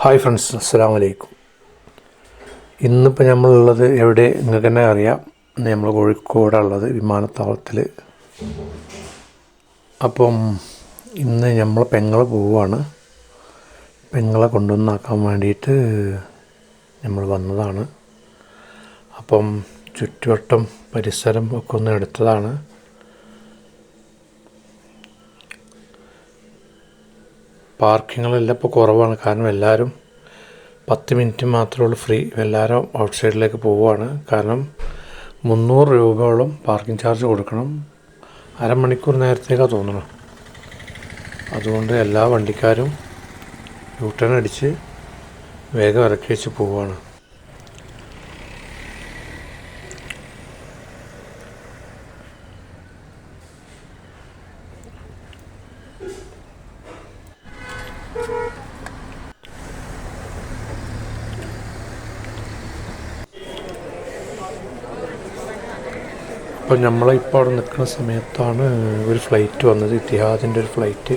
Hi friends, അസ്സലാമു അലൈക്കും. ഇന്നിപ്പോൾ നമ്മളുള്ളത് എവിടെ നിങ്ങൾക്ക് തന്നെ അറിയാം. നമ്മൾ കോഴിക്കോടുള്ളത് വിമാനത്താവളത്തിൽ. അപ്പം ഇന്ന് നമ്മൾ പെങ്ങളെ പോവുകയാണ്. പെങ്ങളെ കൊണ്ടുവന്നാക്കാൻ വേണ്ടിയിട്ട് നമ്മൾ വന്നതാണ്. അപ്പം ചുറ്റുവട്ടം പരിസരം ഒക്കെ ഒന്ന് എടുത്തതാണ്. പാർക്കിങ്ങുകളെല്ലാം ഇപ്പോൾ കുറവാണ്. കാരണം എല്ലാവരും 10 മിനിറ്റ് മാത്രമേ ഉള്ളൂ ഫ്രീ. എല്ലാവരും ഔട്ട് സൈഡിലേക്ക് പോവുകയാണ്. കാരണം 300 രൂപയോളം പാർക്കിംഗ് ചാർജ് കൊടുക്കണം. അരമണിക്കൂർ നേരത്തേക്കാണ് തോന്നുന്നു. അതുകൊണ്ട് എല്ലാ വണ്ടിക്കാരും യൂ ടേൺ അടിച്ച് വേഗം ഇറക്കി വെച്ച് പോവുകയാണ്. അപ്പോൾ നമ്മളിപ്പോൾ അവിടെ നിൽക്കുന്ന സമയത്താണ് ഒരു ഫ്ലൈറ്റ് വന്നത്, ഇത്തിഹാദിൻ്റെ ഒരു ഫ്ലൈറ്റ്.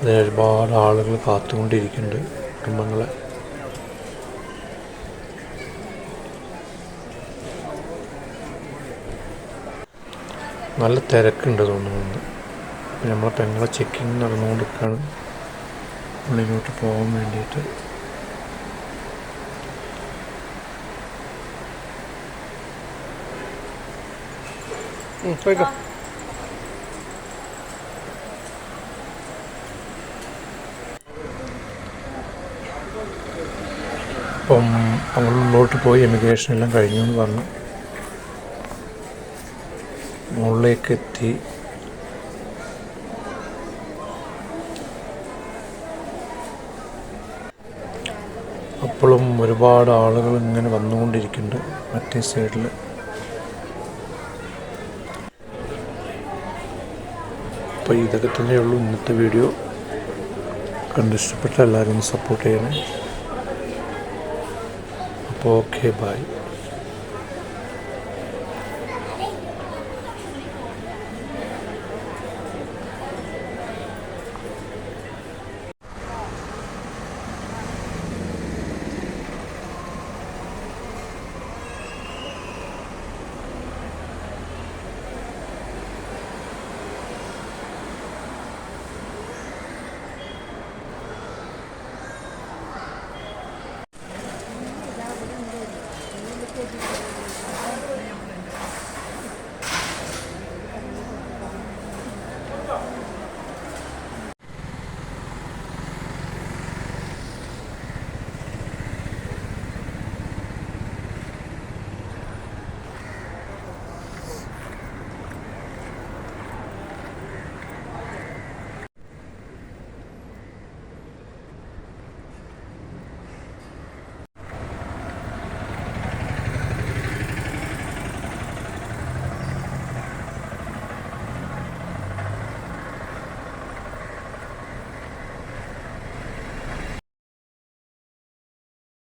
അതിന് ഒരുപാട് ആളുകൾ കാത്തുകൊണ്ടിരിക്കുന്നുണ്ട്, കുടുംബങ്ങളെ. നല്ല തിരക്കുണ്ട് തോന്നുന്നുണ്ട്. അപ്പോൾ നമ്മളെ പെങ്ങളെ ചെക്കിങ് നടന്നുകൊണ്ടിരിക്കുകയാണ് ഉള്ളിലോട്ട് പോകാൻ വേണ്ടിയിട്ട്. പോയിക്കോ. അപ്പം അവളുള്ളോട്ട് പോയി എമിഗ്രേഷൻ എല്ലാം കഴിഞ്ഞു എന്ന് പറഞ്ഞു. മുകളിലേക്ക് എത്തി. അപ്പോഴും ഒരുപാട് ആളുകൾ ഇങ്ങനെ വന്നുകൊണ്ടിരിക്കുന്നുണ്ട് മറ്റേ സൈഡിൽ. അപ്പോൾ ഇതൊക്കെ തന്നെയുള്ളൂ ഇന്നത്തെ വീഡിയോ. കണ്ടിഷ്ടപ്പെട്ട എല്ലാവരും ഒന്ന് സപ്പോർട്ട് ചെയ്യണേ. അപ്പോൾ ഓക്കെ, ബൈ.